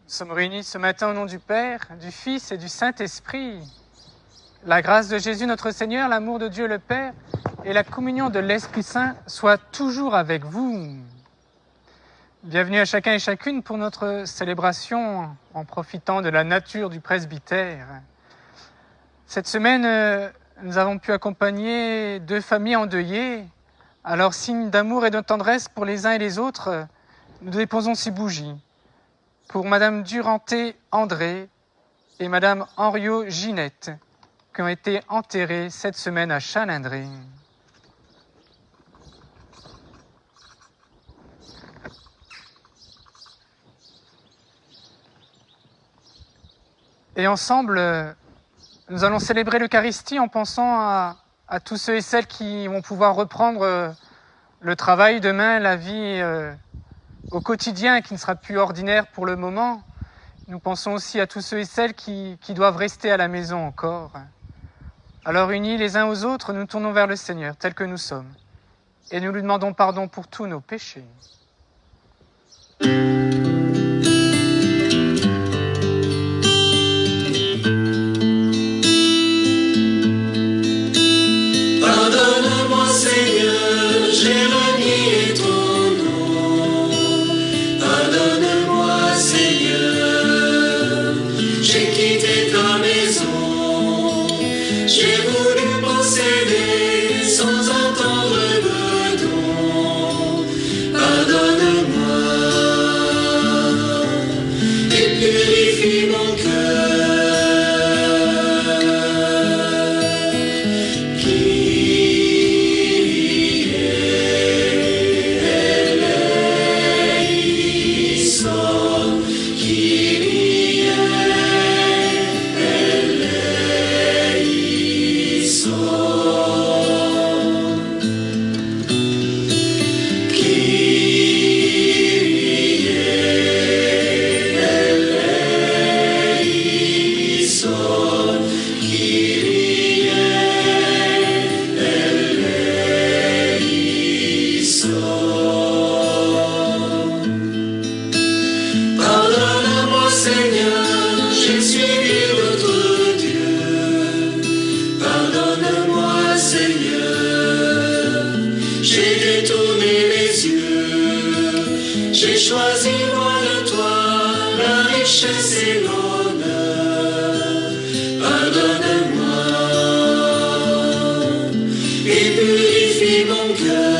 Nous sommes réunis ce matin au nom du Père, du Fils et du Saint-Esprit. La grâce de Jésus notre Seigneur, l'amour de Dieu le Père et la communion de l'Esprit Saint soient toujours avec vous. Bienvenue à chacun et chacune pour notre célébration en profitant de la nature du presbytère. Cette semaine, nous avons pu accompagner 2 familles endeuillées. Alors, signe d'amour et de tendresse pour les uns et les autres, nous déposons ces bougies. Pour Madame Duranté André et Madame Henriot Ginette, qui ont été enterrées cette semaine à Chalindré. Et ensemble, nous allons célébrer l'Eucharistie en pensant à tous ceux et celles qui vont pouvoir reprendre le travail demain, la vie au quotidien qui ne sera plus ordinaire pour le moment. Nous pensons aussi à tous ceux et celles qui doivent rester à la maison encore. Alors unis les uns aux autres, nous tournons vers le Seigneur tel que nous sommes et nous lui demandons pardon pour tous nos péchés. Pardonne-moi Seigneur, j'ai renié ton nom. Pardonne-moi Seigneur, j'ai quitté ta maison. J'ai voulu posséder sans entendre de don. Pardonne-moi et purifie mon cœur. Pardonne-moi Seigneur, j'ai suivi d'autres dieux. Pardonne-moi Seigneur, j'ai détourné les yeux. J'ai choisi loin de toi la richesse et l'honneur. Pardonne-moi et purifie mon cœur.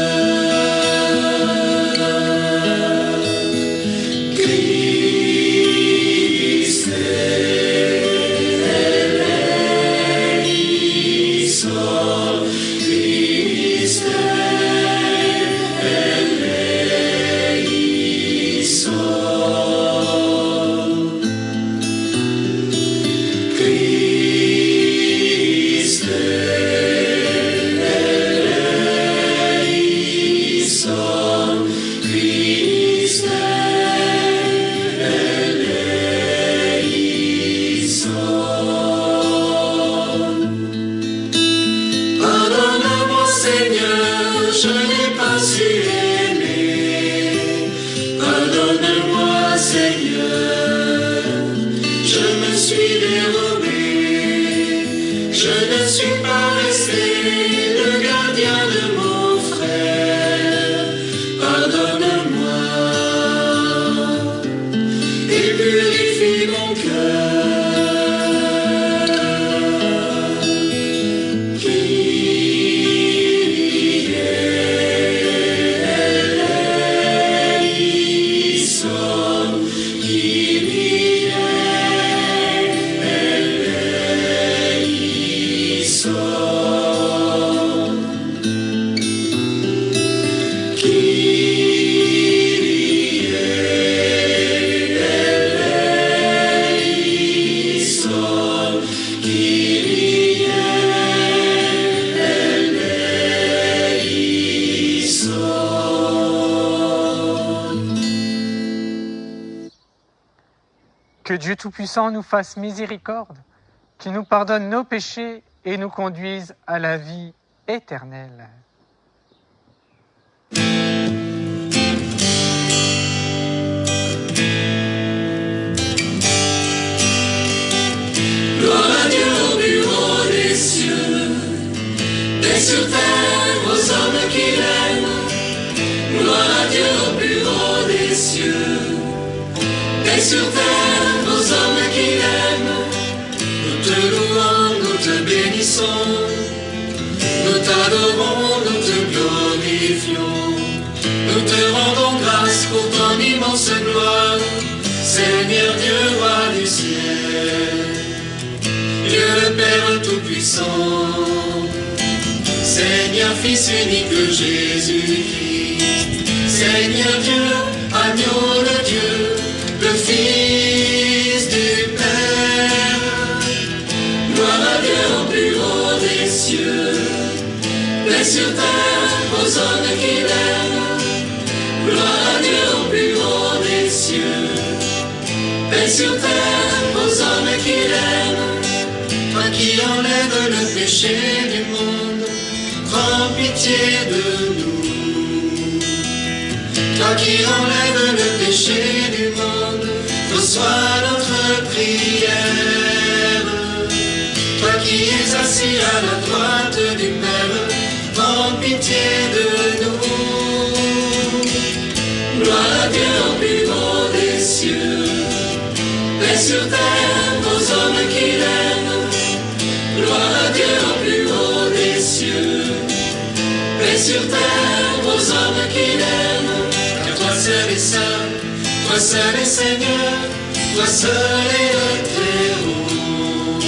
Pardonne-moi Seigneur, je n'ai pas su aimer. Pardonne-moi Seigneur, je me suis dérobé. Je ne suis pas resté le gardien de mon frère. Pardonne-moi et purifie mon cœur. Que Dieu Tout-Puissant nous fasse miséricorde, qu'il nous pardonne nos péchés et nous conduise à la vie éternelle. sur terre aux hommes qui l'aiment. Nous te louons, nous te bénissons. Nous t'adorons, nous te glorifions. Nous te rendons grâce pour ton immense gloire. Seigneur Dieu, roi du ciel. Dieu le Père Tout-Puissant. Seigneur Fils unique Jésus-Christ. Seigneur Dieu, agneau de Dieu, le Fils du Père. Gloire à Dieu au plus haut des cieux. Paix sur terre aux hommes qui l'aiment. Gloire à Dieu au plus haut des cieux. Paix sur terre aux hommes qui l'aiment. Toi qui enlèves le péché du monde, prends pitié de nous. Toi qui enlèves le péché du monde, reçois notre prière. Toi qui es assis à la droite du Père, prends pitié de nous. Gloire à Dieu au plus haut des cieux. Paix sur terre aux hommes qui l'aiment. Gloire à Dieu au plus haut des cieux. Paix sur terre aux hommes qui l'aiment. Car toi seul est saint, toi seul est Seigneur, toi seul est le Très-Haut.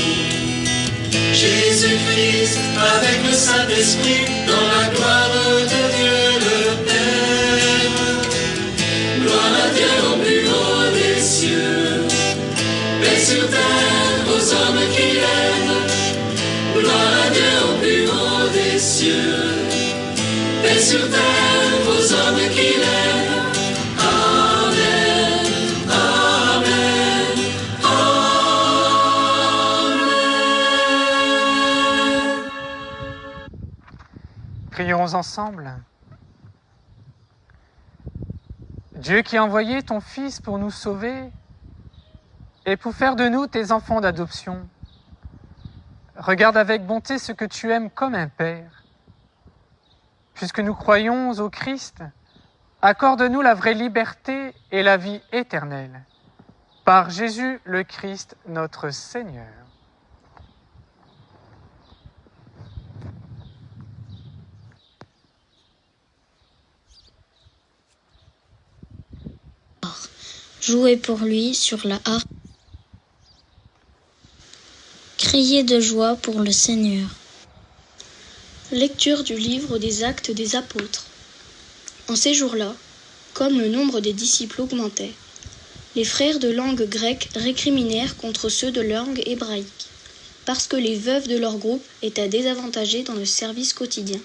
Jésus-Christ avec le Saint-Esprit dans la gloire de Dieu le Père. Gloire à Dieu au plus haut des cieux. Paix sur terre aux hommes qui l'aiment. Gloire à Dieu au plus haut des cieux. Paix sur terre aux hommes qui l'aiment. Amen, amen, amen. Prions ensemble. Dieu qui a envoyé ton Fils pour nous sauver et pour faire de nous tes enfants d'adoption, regarde avec bonté ce que tu aimes comme un Père. Puisque nous croyons au Christ, accorde-nous la vraie liberté et la vie éternelle. Par Jésus le Christ, notre Seigneur. Jouez pour lui sur la harpe. Criez de joie pour le Seigneur. Lecture du livre des Actes des Apôtres. En ces jours-là, comme le nombre des disciples augmentait, les frères de langue grecque récriminèrent contre ceux de langue hébraïque, parce que les veuves de leur groupe étaient désavantagées dans le service quotidien.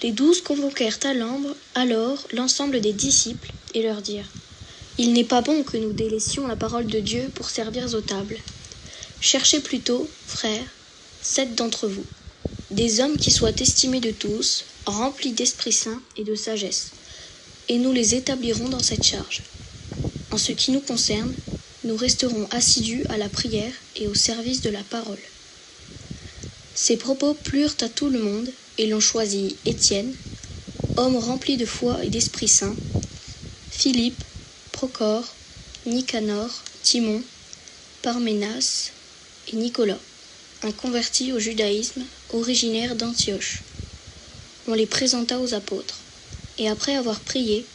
Les 12 convoquèrent alors l'ensemble des disciples et leur dirent : « Il n'est pas bon que nous délaissions la parole de Dieu pour servir aux tables. Cherchez plutôt, frères, 7 d'entre vous, des hommes qui soient estimés de tous, remplis d'Esprit Saint et de sagesse, et nous les établirons dans cette charge. En ce qui nous concerne, nous resterons assidus à la prière et au service de la parole. » Ces propos plurent à tout le monde, et l'on choisit Étienne, homme rempli de foi et d'Esprit Saint, Philippe, Procore, Nicanor, Timon, Parménas et Nicolas, un converti au judaïsme originaire d'Antioche. On les présenta aux apôtres, et après avoir prié,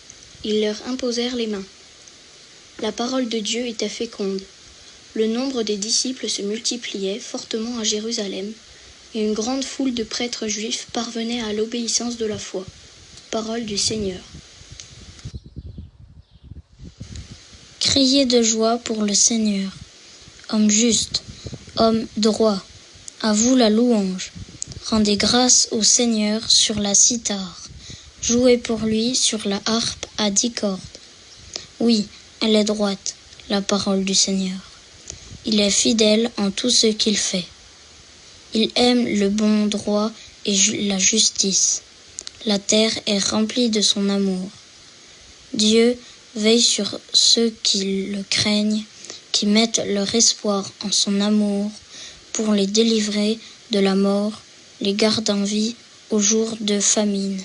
ils leur imposèrent les mains. La parole de Dieu était féconde. Le nombre des disciples se multipliait fortement à Jérusalem, et une grande foule de prêtres juifs parvenait à l'obéissance de la foi. Parole du Seigneur. Criez de joie pour le Seigneur. Homme juste, homme droit, à vous la louange. Rendez grâce au Seigneur sur la cithare. Jouez pour lui sur la harpe à 10 cordes. Oui, elle est droite, la parole du Seigneur. Il est fidèle en tout ce qu'il fait. Il aime le bon droit et la justice. La terre est remplie de son amour. Dieu veille sur ceux qui le craignent, qui mettent leur espoir en son amour, pour les délivrer de la mort, les garde en vie au jour de famine.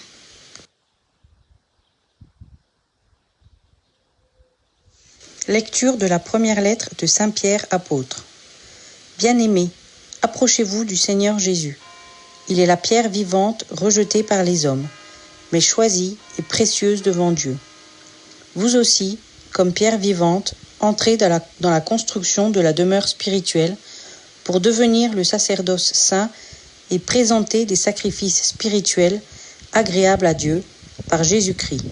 Lecture de la première lettre de Saint Pierre apôtre. Bien-aimés, approchez-vous du Seigneur Jésus. Il est la pierre vivante rejetée par les hommes, mais choisie et précieuse devant Dieu. Vous aussi, comme pierre vivante, entrez dans la construction de la demeure spirituelle pour devenir le sacerdoce saint et présenter des sacrifices spirituels agréables à Dieu par Jésus-Christ.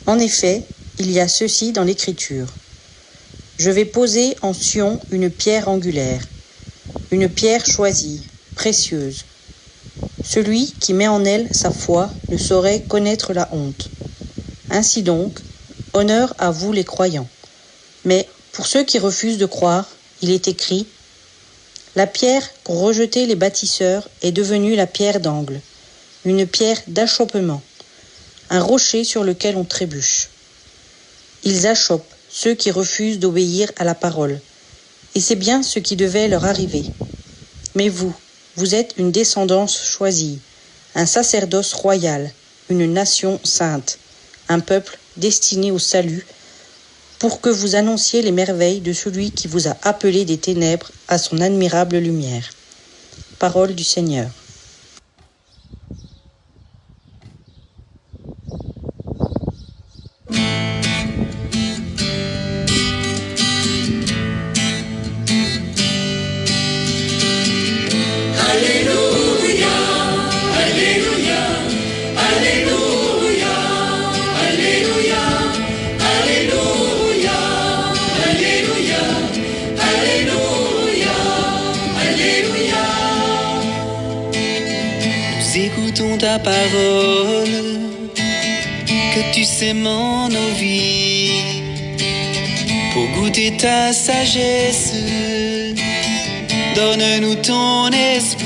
En effet, il y a ceci dans l'Écriture. Je vais poser en Sion une pierre angulaire, une pierre choisie, précieuse. Celui qui met en elle sa foi ne saurait connaître la honte. Ainsi donc, honneur à vous les croyants. Mais pour ceux qui refusent de croire, il est écrit « La pierre qu'ont rejetée les bâtisseurs est devenue la pierre d'angle, une pierre d'achoppement, un rocher sur lequel on trébuche. Ils achoppent ceux qui refusent d'obéir à la parole, et c'est bien ce qui devait leur arriver. Mais vous êtes une descendance choisie, un sacerdoce royal, une nation sainte, un peuple destiné au salut, pour que vous annonciez les merveilles de celui qui vous a appelé des ténèbres à son admirable lumière. » Parole du Seigneur. Écoutons ta parole, que tu sèmes en nos vies, pour goûter ta sagesse, donne-nous ton esprit.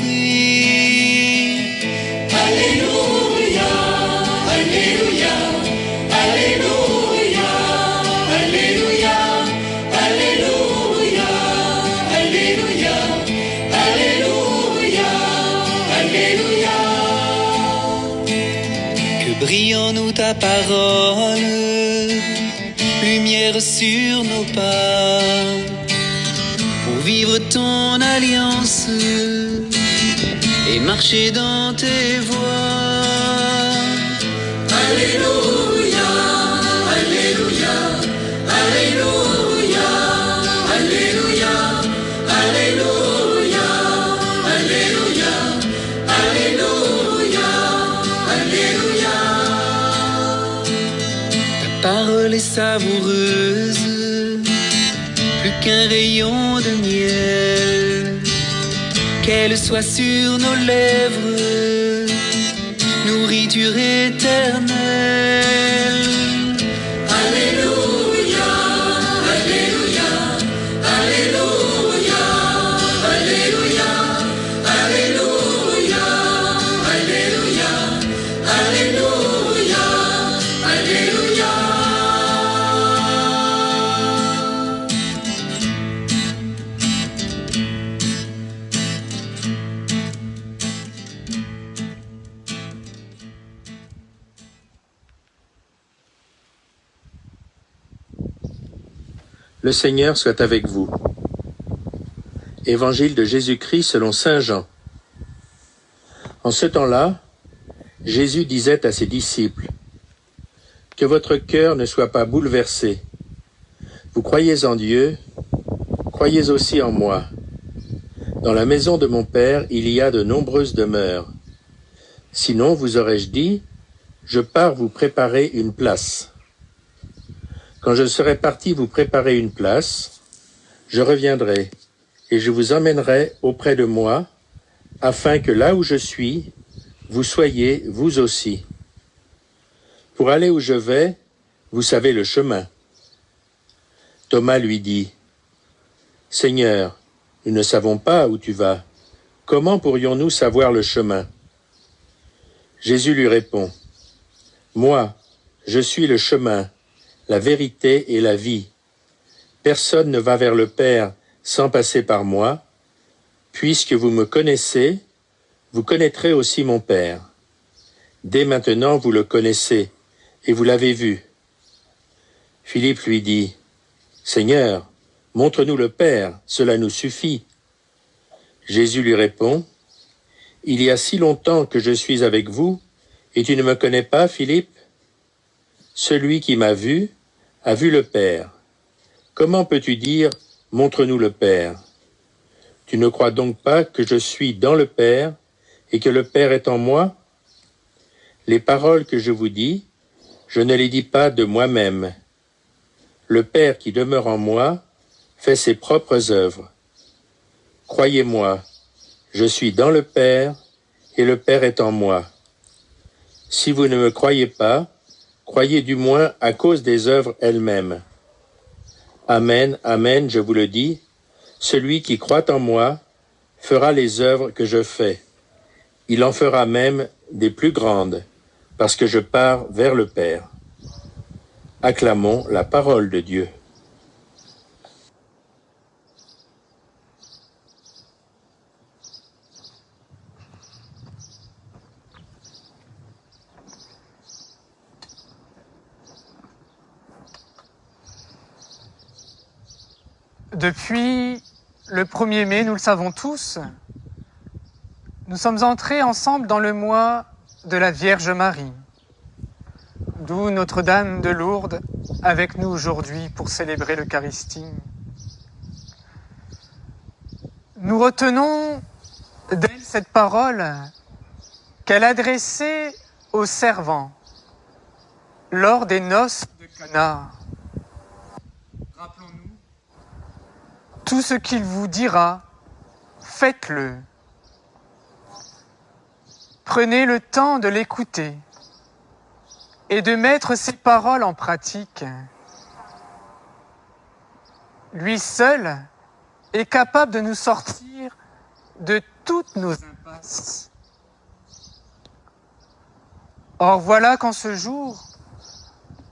Alléluia, Alléluia, Alléluia, Alléluia, Alléluia, Alléluia, Alléluia, Alléluia. Brille en nous ta parole, lumière sur nos pas, pour vivre ton alliance et marcher dans tes voies. Alléluia, Alléluia, Alléluia, Alléluia, Alléluia, Alléluia, Alléluia, Alléluia. Parole est savoureuse, plus qu'un rayon de miel, qu'elle soit sur nos lèvres, nourriture éternelle. Alléluia, Alléluia, Alléluia, Alléluia, Alléluia, Alléluia, Alléluia, Alléluia. Le Seigneur soit avec vous. Évangile de Jésus-Christ selon saint Jean. En ce temps-là, Jésus disait à ses disciples : « Que votre cœur ne soit pas bouleversé. Vous croyez en Dieu, croyez aussi en moi. Dans la maison de mon Père, il y a de nombreuses demeures. Sinon, vous aurais-je dit, je pars vous préparer une place. Quand je serai parti vous préparer une place, je reviendrai et je vous emmènerai auprès de moi, afin que là où je suis, vous soyez vous aussi. Pour aller où je vais, vous savez le chemin. » Thomas lui dit : « Seigneur, nous ne savons pas où tu vas. Comment pourrions-nous savoir le chemin ? » Jésus lui répond : « Moi, je suis le chemin, la vérité et la vie. Personne ne va vers le Père sans passer par moi. Puisque vous me connaissez, vous connaîtrez aussi mon Père. Dès maintenant vous le connaissez, et vous l'avez vu. » Philippe lui dit : « Seigneur, montre-nous le Père, cela nous suffit. » Jésus lui répond, « Il y a si longtemps que je suis avec vous, et tu ne me connais pas, Philippe? Celui qui m'a vu a vu le Père. Comment peux-tu dire, montre-nous le Père? Tu ne crois donc pas que je suis dans le Père et que le Père est en moi? Les paroles que je vous dis, je ne les dis pas de moi-même. Le Père qui demeure en moi fait ses propres œuvres. Croyez-moi, je suis dans le Père et le Père est en moi. Si vous ne me croyez pas, croyez du moins à cause des œuvres elles-mêmes. Amen, amen, je vous le dis, celui qui croit en moi fera les œuvres que je fais. Il en fera même des plus grandes, parce que je pars vers le Père. Acclamons la parole de Dieu. Depuis le 1er mai, nous le savons tous, nous sommes entrés ensemble dans le mois de la Vierge Marie, d'où Notre-Dame de Lourdes avec nous aujourd'hui pour célébrer l'Eucharistie. Nous retenons d'elle cette parole qu'elle adressait aux servants lors des noces de Cana. Rappelons-nous, tout ce qu'il vous dira, faites-le. Prenez le temps de l'écouter et de mettre ses paroles en pratique. Lui seul est capable de nous sortir de toutes nos impasses. Or voilà qu'en ce jour,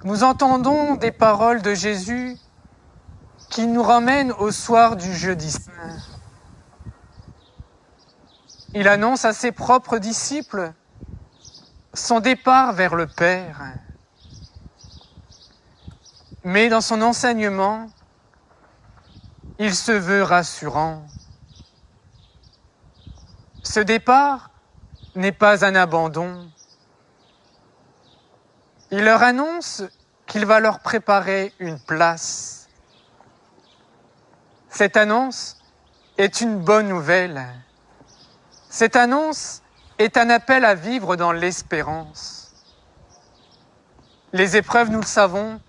nous entendons des paroles de Jésus qui nous ramènent au soir du jeudi saint. Il annonce à ses propres disciples son départ vers le Père. Mais dans son enseignement, il se veut rassurant. Ce départ n'est pas un abandon. Il leur annonce qu'il va leur préparer une place. Cette annonce est une bonne nouvelle. Cette annonce est un appel à vivre dans l'espérance. Les épreuves, nous le savons,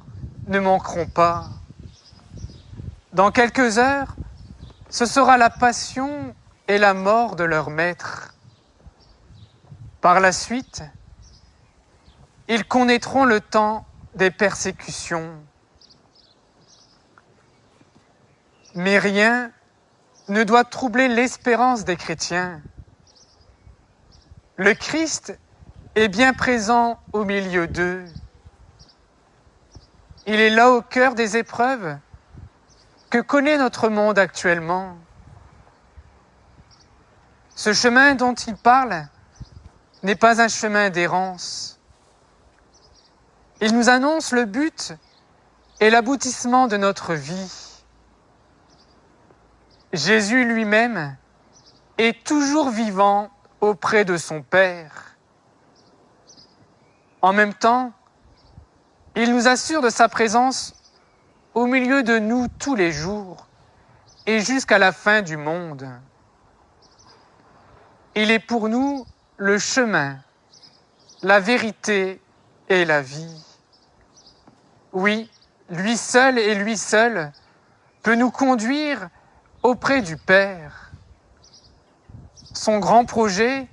ne manqueront pas. Dans quelques heures, ce sera la passion et la mort de leur maître. Par la suite, ils connaîtront le temps des persécutions. Mais rien ne doit troubler l'espérance des chrétiens. Le Christ est bien présent au milieu d'eux. Il est là au cœur des épreuves que connaît notre monde actuellement. Ce chemin dont il parle n'est pas un chemin d'errance. Il nous annonce le but et l'aboutissement de notre vie. Jésus lui-même est toujours vivant auprès de son Père. En même temps, il nous assure de sa présence au milieu de nous tous les jours et jusqu'à la fin du monde. Il est pour nous le chemin, la vérité et la vie. Oui, lui seul et lui seul peut nous conduire auprès du Père. Son grand projet,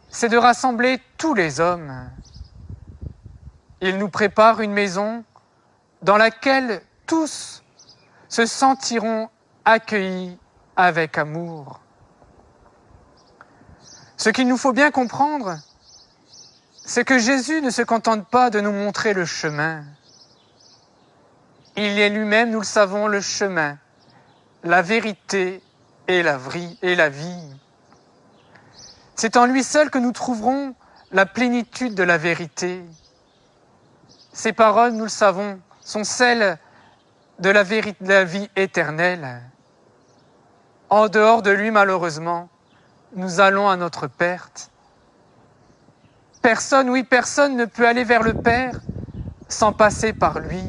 c'est de rassembler tous les hommes. Il nous prépare une maison dans laquelle tous se sentiront accueillis avec amour. Ce qu'il nous faut bien comprendre, c'est que Jésus ne se contente pas de nous montrer le chemin. Il est lui-même, nous le savons, le chemin, la vérité et la vie. C'est en lui seul que nous trouverons la plénitude de la vérité. Ces paroles, nous le savons, sont celles de la vie éternelle. En dehors de lui, malheureusement, nous allons à notre perte. Personne, oui, personne ne peut aller vers le Père sans passer par lui.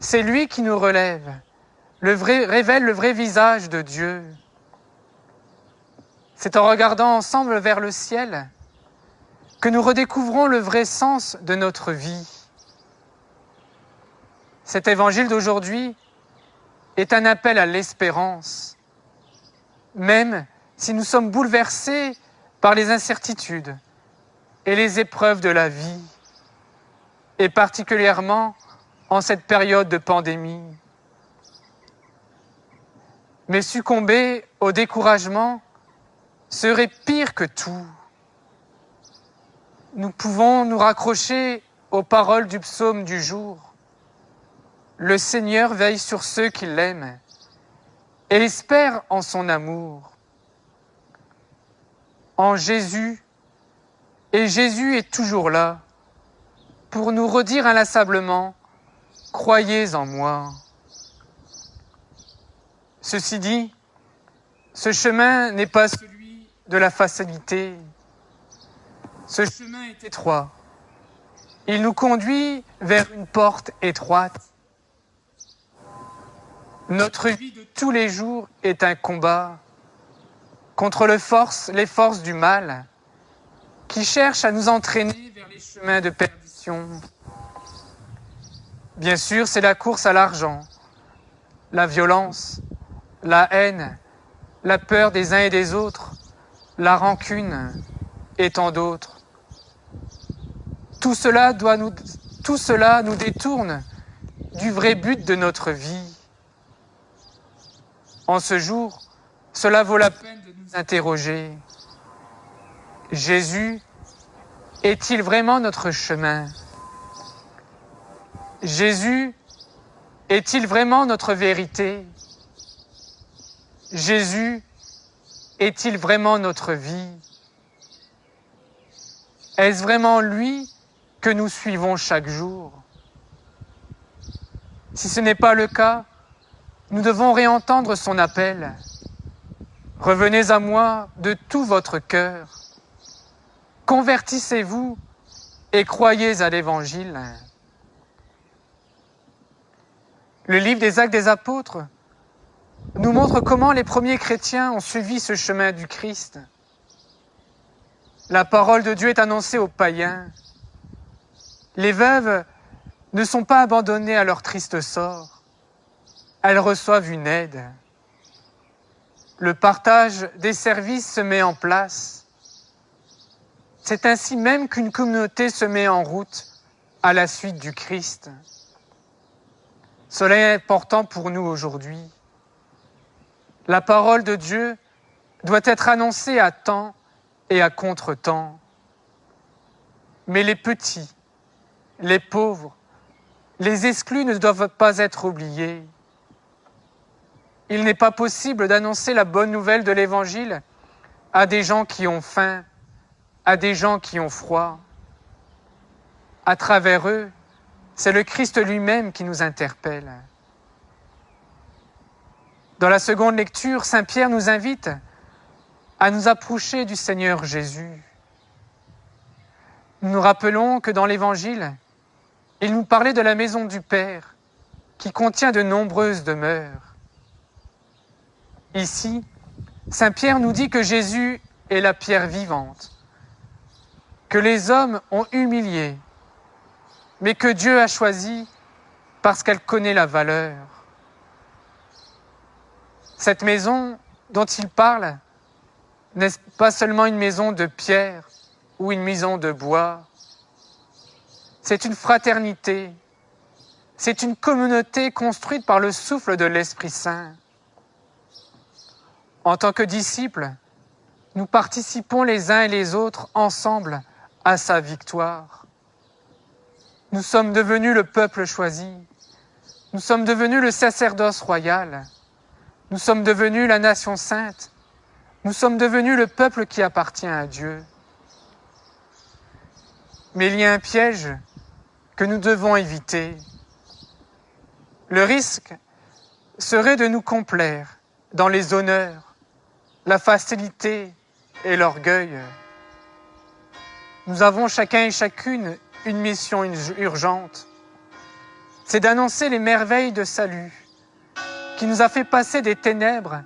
C'est lui qui nous relève, révèle le vrai visage de Dieu. C'est en regardant ensemble vers le ciel que nous redécouvrons le vrai sens de notre vie. Cet évangile d'aujourd'hui est un appel à l'espérance, même si nous sommes bouleversés par les incertitudes et les épreuves de la vie, et particulièrement en cette période de pandémie. Mais succomber au découragement serait pire que tout. Nous pouvons nous raccrocher aux paroles du psaume du jour. Le Seigneur veille sur ceux qui l'aiment et espère en son amour. En Jésus, et Jésus est toujours là pour nous redire inlassablement « Croyez en moi ». Ceci dit, ce chemin n'est pas celui de la facilité. Ce chemin est étroit. Il nous conduit vers une porte étroite. Notre vie de tous les jours est un combat contre les forces du mal qui cherchent à nous entraîner vers les chemins de perdition. Bien sûr, c'est la course à l'argent, la violence, la haine, la peur des uns et des autres, la rancune et tant d'autres. Tout cela nous détourne du vrai but de notre vie. En ce jour, cela vaut la peine de nous interroger. Jésus est-il vraiment notre chemin? Jésus est-il vraiment notre vérité? Jésus est-il vraiment notre vie? Est-ce vraiment lui que nous suivons chaque jour? Si ce n'est pas le cas, nous devons réentendre son appel. Revenez à moi de tout votre cœur. Convertissez-vous et croyez à l'Évangile. Le livre des Actes des Apôtres nous montre comment les premiers chrétiens ont suivi ce chemin du Christ. La parole de Dieu est annoncée aux païens. Les veuves ne sont pas abandonnées à leur triste sort. Elles reçoivent une aide. Le partage des services se met en place. C'est ainsi même qu'une communauté se met en route à la suite du Christ. Cela est important pour nous aujourd'hui. La parole de Dieu doit être annoncée à temps et à contre-temps. Mais les petits, les pauvres, les exclus ne doivent pas être oubliés. Il n'est pas possible d'annoncer la bonne nouvelle de l'Évangile à des gens qui ont faim, à des gens qui ont froid. À travers eux, c'est le Christ lui-même qui nous interpelle. Dans la seconde lecture, Saint Pierre nous invite à nous approcher du Seigneur Jésus. Nous nous rappelons que dans l'Évangile, il nous parlait de la maison du Père, qui contient de nombreuses demeures. Ici, Saint Pierre nous dit que Jésus est la pierre vivante, que les hommes ont humiliée, mais que Dieu a choisi parce qu'elle connaît la valeur. Cette maison dont il parle n'est pas seulement une maison de pierre ou une maison de bois. C'est une fraternité, c'est une communauté construite par le souffle de l'Esprit Saint. En tant que disciples, nous participons les uns et les autres ensemble à sa victoire. Nous sommes devenus le peuple choisi. Nous sommes devenus le sacerdoce royal. Nous sommes devenus la nation sainte. Nous sommes devenus le peuple qui appartient à Dieu. Mais il y a un piège que nous devons éviter. Le risque serait de nous complaire dans les honneurs, la facilité et l'orgueil. Nous avons chacun et chacune une mission urgente. C'est d'annoncer les merveilles de salut qui nous a fait passer des ténèbres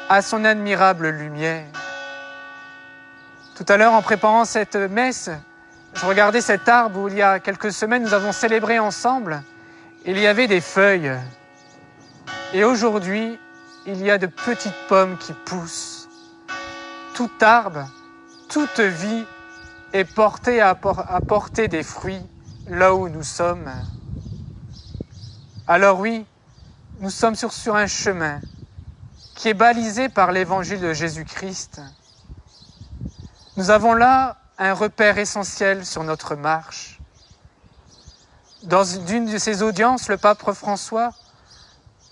à son admirable lumière. Tout à l'heure, en préparant cette messe, je regardais cet arbre où il y a quelques semaines, nous avons célébré ensemble. Il y avait des feuilles. Et aujourd'hui, il y a de petites pommes qui poussent. Tout arbre, toute vie est portée à porter des fruits là où nous sommes. Alors oui, nous sommes sur un chemin qui est balisé par l'évangile de Jésus-Christ. Nous avons là un repère essentiel sur notre marche. Dans une de ses audiences, le pape François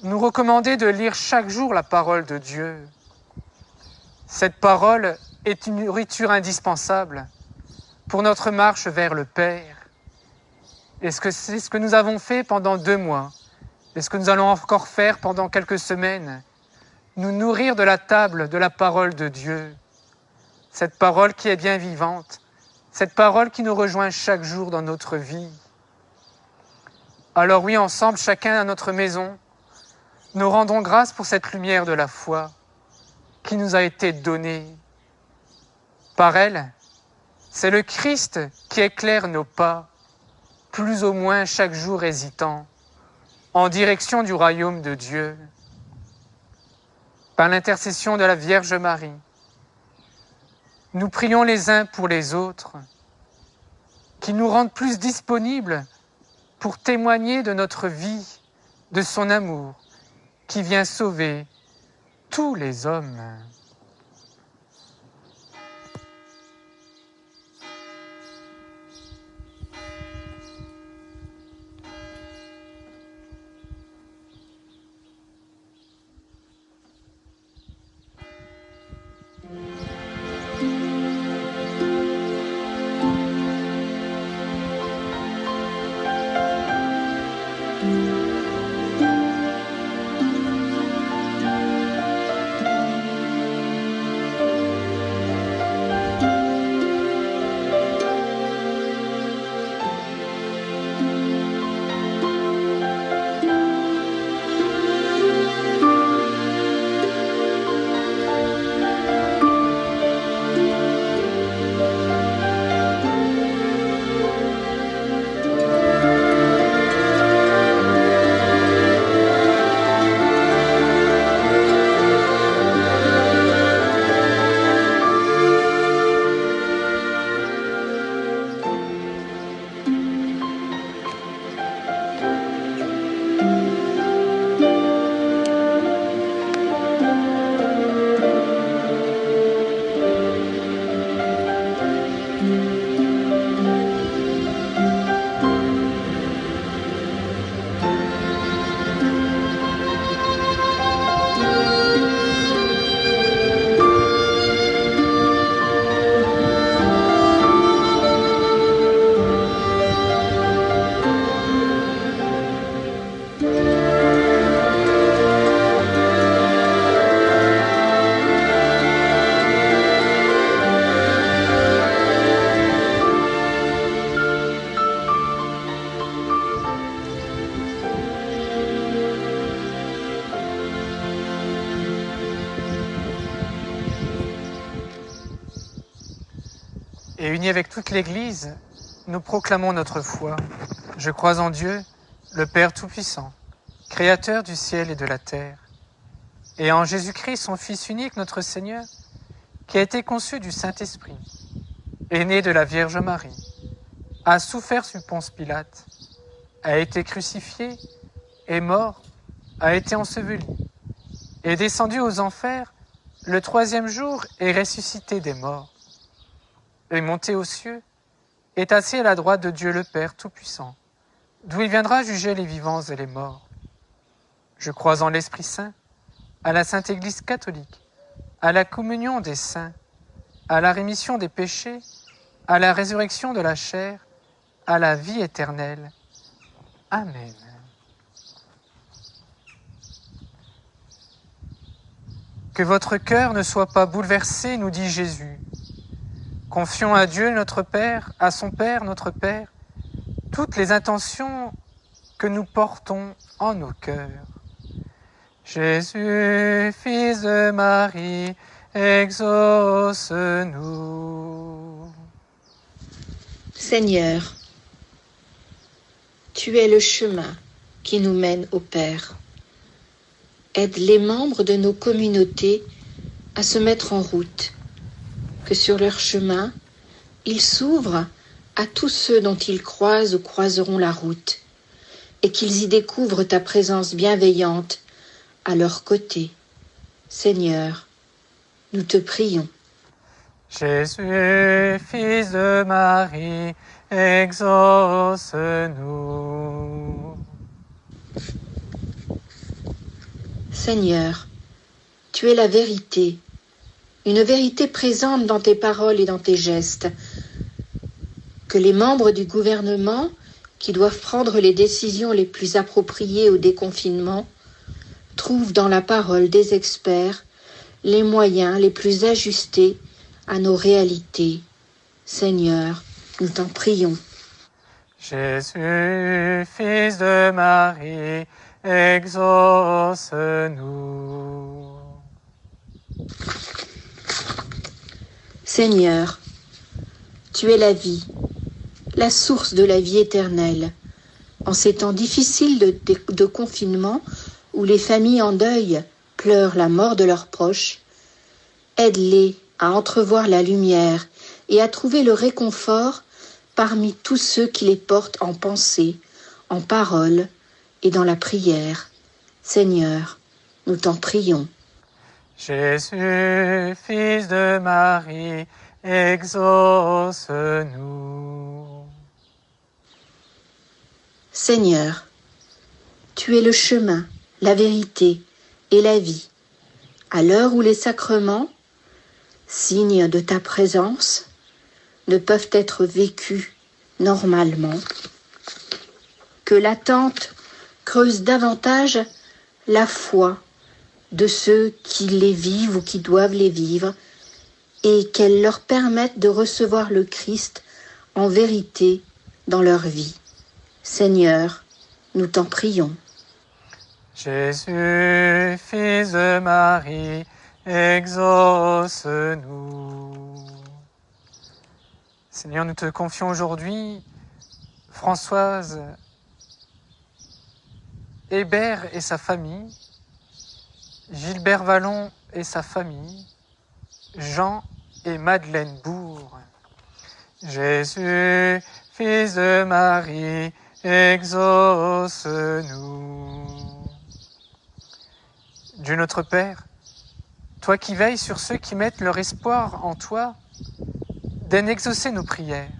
nous recommandait de lire chaque jour la parole de Dieu. Cette parole est une nourriture indispensable pour notre marche vers le Père. Et c'est ce que nous avons fait pendant 2 mois, et ce que nous allons encore faire pendant quelques semaines, nous nourrir de la table de la parole de Dieu. Cette parole qui est bien vivante, cette parole qui nous rejoint chaque jour dans notre vie. Alors oui, ensemble, chacun à notre maison, nous rendons grâce pour cette lumière de la foi qui nous a été donnée. Par elle, c'est le Christ qui éclaire nos pas, plus ou moins chaque jour hésitants, en direction du royaume de Dieu. Par l'intercession de la Vierge Marie, nous prions les uns pour les autres, qui nous rendent plus disponibles pour témoigner de notre vie, de son amour, qui vient sauver tous les hommes. Et unis avec toute l'Église, nous proclamons notre foi. Je crois en Dieu, le Père Tout-Puissant, Créateur du ciel et de la terre, et en Jésus-Christ, son Fils unique, notre Seigneur, qui a été conçu du Saint-Esprit, est né de la Vierge Marie, a souffert sous Ponce Pilate, a été crucifié, est mort, a été enseveli, est descendu aux enfers, le 3e jour est ressuscité des morts, est monté aux cieux, est assis à la droite de Dieu le Père Tout-Puissant, d'où il viendra juger les vivants et les morts. Je crois en l'Esprit Saint, à la Sainte Église catholique, à la communion des saints, à la rémission des péchés, à la résurrection de la chair, à la vie éternelle. Amen. Que votre cœur ne soit pas bouleversé, nous dit Jésus. Confions à Dieu notre Père, à son Père notre Père, toutes les intentions que nous portons en nos cœurs. Jésus, fils de Marie, exauce-nous. Seigneur, tu es le chemin qui nous mène au Père. Aide les membres de nos communautés à se mettre en route, que sur leur chemin, ils s'ouvrent à tous ceux dont ils croisent ou croiseront la route, et qu'ils y découvrent ta présence bienveillante à leur côté. Seigneur, nous te prions. Jésus, fils de Marie, exauce-nous. Seigneur, tu es la vérité, une vérité présente dans tes paroles et dans tes gestes. Que les membres du gouvernement, qui doivent prendre les décisions les plus appropriées au déconfinement, trouvent dans la parole des experts les moyens les plus ajustés à nos réalités. Seigneur, nous t'en prions. Jésus, fils de Marie, exauce-nous. Seigneur, tu es la vie, la source de la vie éternelle. En ces temps difficiles de confinement, où les familles en deuil pleurent la mort de leurs proches, aide-les à entrevoir la lumière et à trouver le réconfort parmi tous ceux qui les portent en pensée, en parole et dans la prière. Seigneur, nous t'en prions. Jésus, fils de Marie, exauce-nous. Seigneur, tu es le chemin, la vérité et la vie. À l'heure où les sacrements, signes de ta présence, ne peuvent être vécus normalement, que l'attente creuse davantage la foi de ceux qui les vivent ou qui doivent les vivre, et qu'elle leur permette de recevoir le Christ en vérité dans leur vie. Seigneur, nous t'en prions. Jésus, fils de Marie, exauce-nous. Seigneur, nous te confions aujourd'hui Françoise, Hébert et sa famille, Gilbert Vallon et sa famille, Jean et Madeleine Bourg. Jésus, fils de Marie, exauce-nous. Dieu notre Père, toi qui veilles sur ceux qui mettent leur espoir en toi, daigne exaucer nos prières.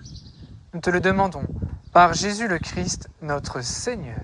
Nous te le demandons par Jésus le Christ, notre Seigneur.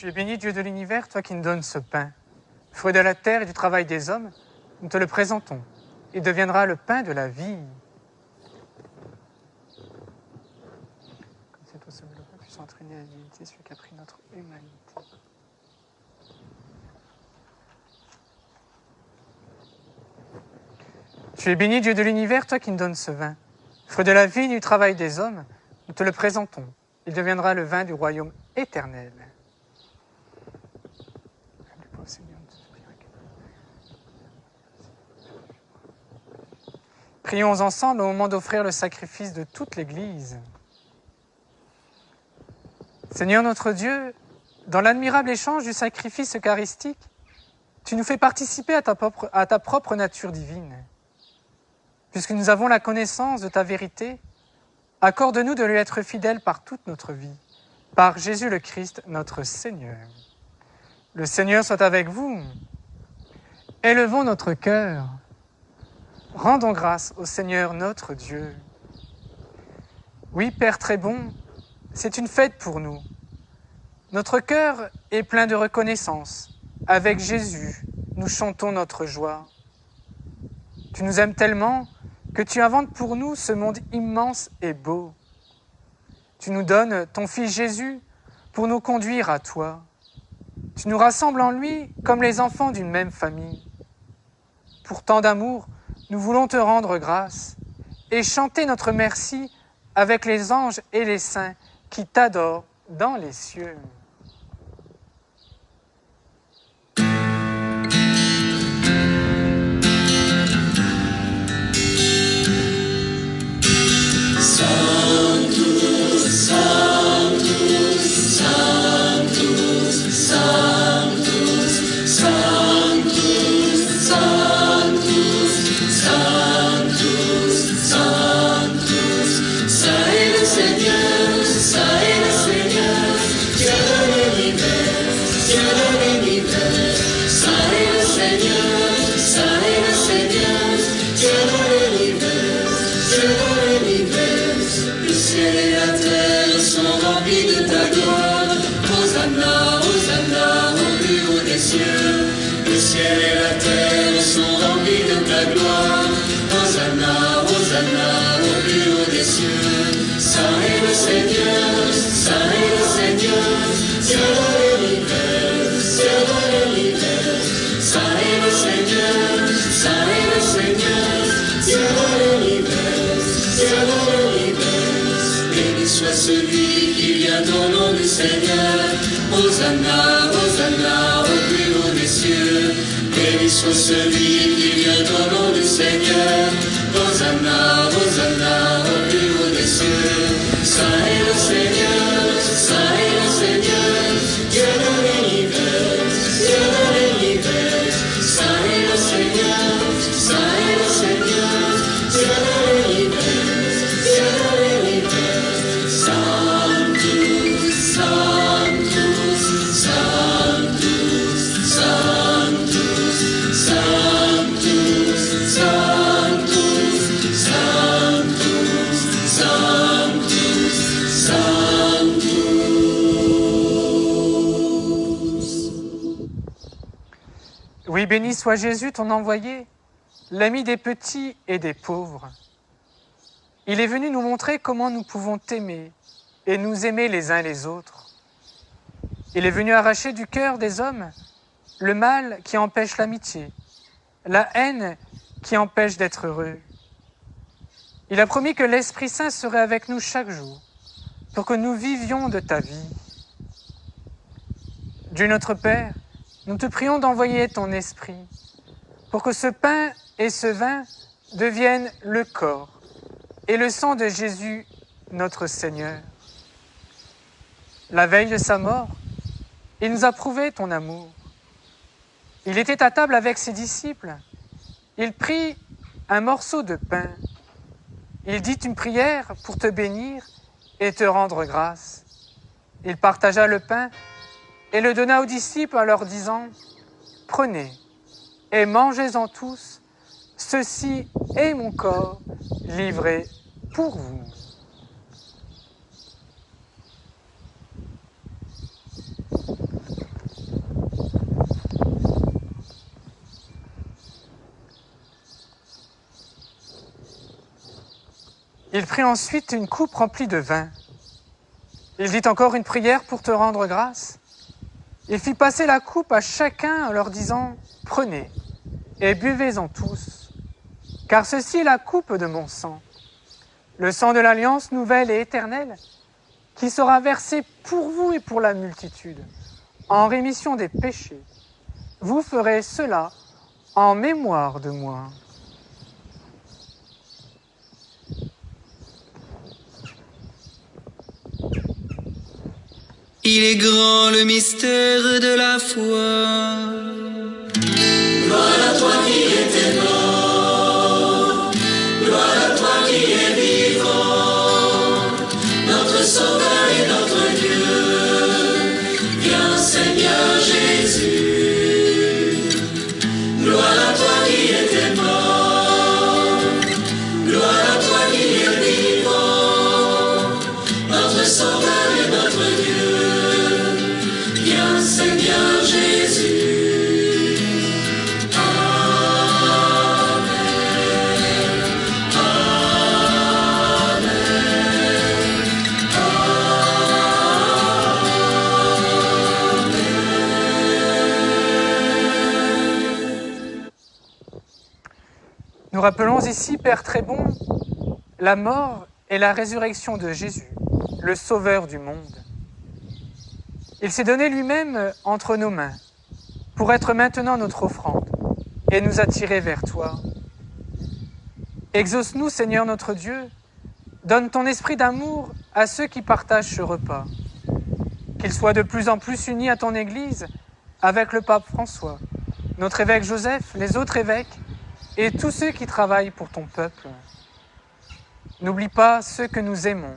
Tu es béni, Dieu de l'univers, toi qui nous donnes ce pain. Fruit de la terre et du travail des hommes, nous te le présentons. Il deviendra le pain de la vie. Comme c'est au sommet, le pain puisse entraîner la divinité, celui qui a pris notre humanité. Tu es béni, Dieu de l'univers, toi qui nous donnes ce vin. Fruit de la vie et du travail des hommes, nous te le présentons. Il deviendra le vin du royaume éternel. Prions ensemble au moment d'offrir le sacrifice de toute l'Église. Seigneur notre Dieu, dans l'admirable échange du sacrifice eucharistique, tu nous fais participer à ta propre nature divine. Puisque nous avons la connaissance de ta vérité, accorde-nous de lui être fidèles par toute notre vie, par Jésus le Christ, notre Seigneur. Le Seigneur soit avec vous. Élevons notre cœur. Rendons grâce au Seigneur notre Dieu. Oui, Père très bon, c'est une fête pour nous. Notre cœur est plein de reconnaissance. Avec Jésus, nous chantons notre joie. Tu nous aimes tellement que tu inventes pour nous ce monde immense et beau. Tu nous donnes ton Fils Jésus pour nous conduire à toi. Tu nous rassembles en lui comme les enfants d'une même famille. Pour tant d'amour, nous voulons te rendre grâce et chanter notre merci avec les anges et les saints qui t'adorent dans les cieux. Le ciel et la terre sont remplis de ta gloire. Hosanna, Hosanna, au plus haut des cieux. Saint est le Seigneur, Saint est le Seigneur, Dieu de l'univers, Dieu de l'univers. Saint est le Seigneur, Saint est le Seigneur, Dieu de l'univers, Dieu de l'univers. Béni soit celui qui vient au nom du Seigneur. Hosanna, Hosanna, au plus haut des cieux. Béni soit celui qui vient au nom du Seigneur. Hosanna, Hosanna, au plus haut des cieux. Saint est le Seigneur, Saint est le Seigneur, Dieu de l'univers, Dieu de l'univers. Saint est le Seigneur, Saint est le Seigneur, Dieu de l'univers, Dieu de l'univers. Sanctus, Sanctus, Sanctus, Sanctus, Sanctus, Sanctus, Sanctus, Sanctus, Sanctus. Oui, béni soit Jésus, ton envoyé, l'ami des petits et des pauvres. Il est venu nous montrer comment nous pouvons t'aimer et nous aimer les uns les autres. Il est venu arracher du cœur des hommes le mal qui empêche l'amitié, la haine qui empêche d'être heureux. Il a promis que l'Esprit Saint serait avec nous chaque jour pour que nous vivions de ta vie. Dieu notre Père, nous te prions d'envoyer ton Esprit pour que ce pain et ce vin deviennent le corps et le sang de Jésus, notre Seigneur. La veille de sa mort, il nous a prouvé ton amour. Il était à table avec ses disciples. Il prit un morceau de pain. Il dit une prière pour te bénir et te rendre grâce. Il partagea le pain et le donna aux disciples en leur disant « Prenez et mangez-en tous, ceci est mon corps livré pour vous. » Il prit ensuite une coupe remplie de vin. Il dit encore une prière pour te rendre grâce. Il fit passer la coupe à chacun en leur disant « Prenez et buvez-en tous, car ceci est la coupe de mon sang, le sang de l'alliance nouvelle et éternelle, qui sera versé pour vous et pour la multitude, en rémission des péchés. Vous ferez cela en mémoire de moi. » Il est grand le mystère de la foi. Gloire à toi qui étais mort, gloire à toi qui es vivant, notre Sauveur et notre Dieu. Viens Seigneur Jésus. Gloire à toi qui étais mort, gloire à toi qui es vivant, notre Sauveur et notre Dieu. Viens Seigneur Jésus. Nous rappelons ici, Père très bon, la mort et la résurrection de Jésus, le Sauveur du monde. Il s'est donné lui-même entre nos mains pour être maintenant notre offrande et nous attirer vers toi. Exauce-nous, Seigneur notre Dieu, donne ton esprit d'amour à ceux qui partagent ce repas, qu'ils soient de plus en plus unis à ton Église avec le pape François, notre évêque Joseph, les autres évêques et tous ceux qui travaillent pour ton peuple. N'oublie pas ceux que nous aimons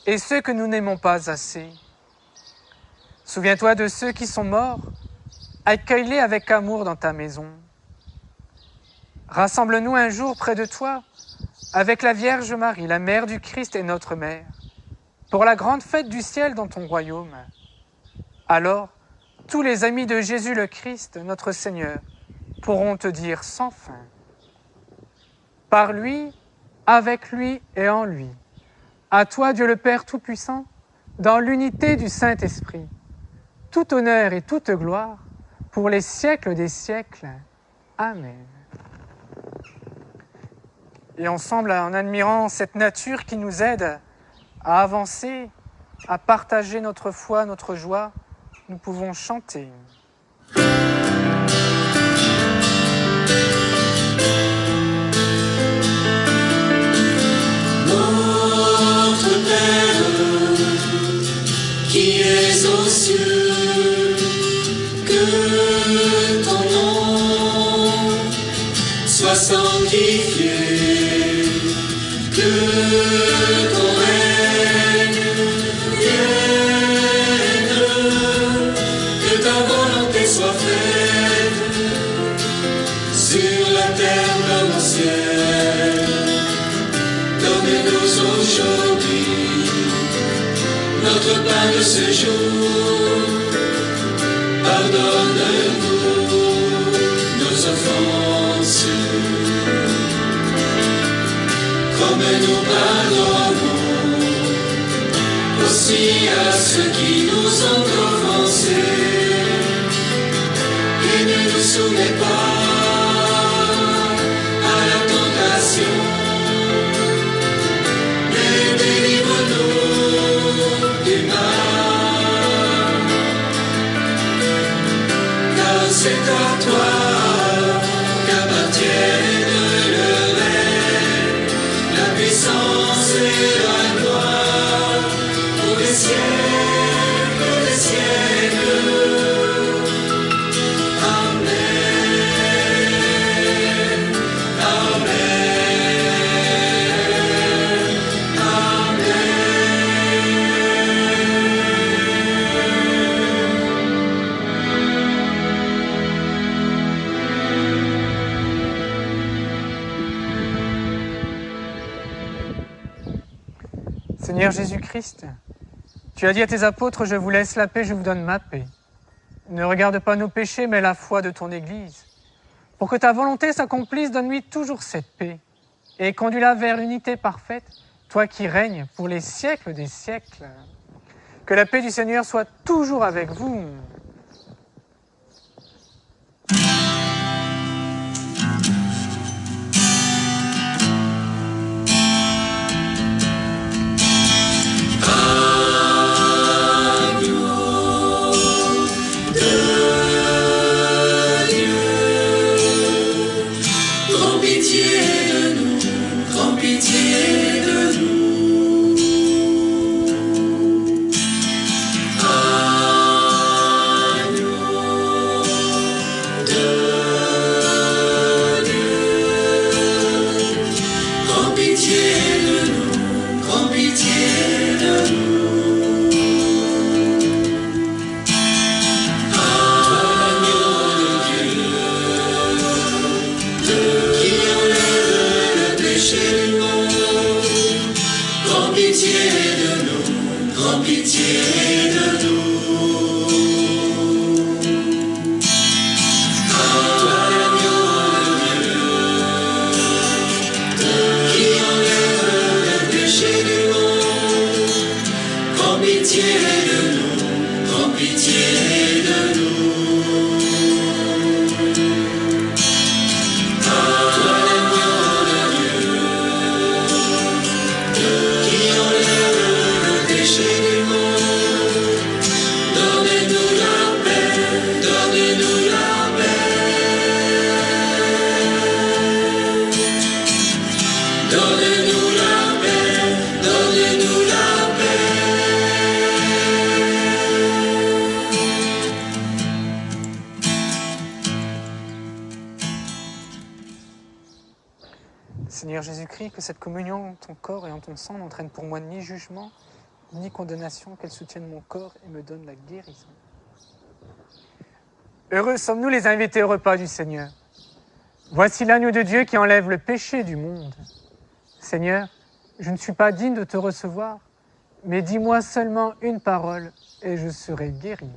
et ceux que nous n'aimons pas assez. Souviens-toi de ceux qui sont morts, accueille-les avec amour dans ta maison. Rassemble-nous un jour près de toi, avec la Vierge Marie, la Mère du Christ et notre Mère, pour la grande fête du ciel dans ton royaume. Alors, tous les amis de Jésus le Christ, notre Seigneur, pourront te dire sans fin. Par lui, avec lui et en lui, à toi Dieu le Père Tout-Puissant, dans l'unité du Saint-Esprit, tout honneur et toute gloire pour les siècles des siècles. Amen. Et ensemble, en admirant cette nature qui nous aide à avancer, à partager notre foi, notre joie, nous pouvons chanter. Notre Père, qui es aux cieux, que ton nom soit sanctifié, que ton règne vienne, que ta volonté soit faite sur la terre comme au ciel. Donne-nous aujourd'hui notre pain de ce jour. Pardonne-nous nos offenses, comme nous pardonnons aussi à ceux qui nous ont offensés. Et ne nous soumets pas à la tentation, mais délivre-nous du mal. Car c'est à toi qu'appartiennent le règne, la puissance et la gloire pour les siècles des siècles. Amen. Amen. Seigneur Jésus-Christ, tu as dit à tes apôtres, je vous laisse la paix, je vous donne ma paix. Ne regarde pas nos péchés, mais la foi de ton Église. Pour que ta volonté s'accomplisse, donne-lui toujours cette paix et conduis-la vers l'unité parfaite, toi qui règnes pour les siècles des siècles. Que la paix du Seigneur soit toujours avec vous. Seigneur Jésus-Christ, que cette communion en ton corps et en ton sang n'entraîne pour moi ni jugement, ni condamnation, qu'elle soutienne mon corps et me donne la guérison. Heureux sommes-nous les invités au repas du Seigneur. Voici l'agneau de Dieu qui enlève le péché du monde. Seigneur, je ne suis pas digne de te recevoir, mais dis-moi seulement une parole et je serai guéri.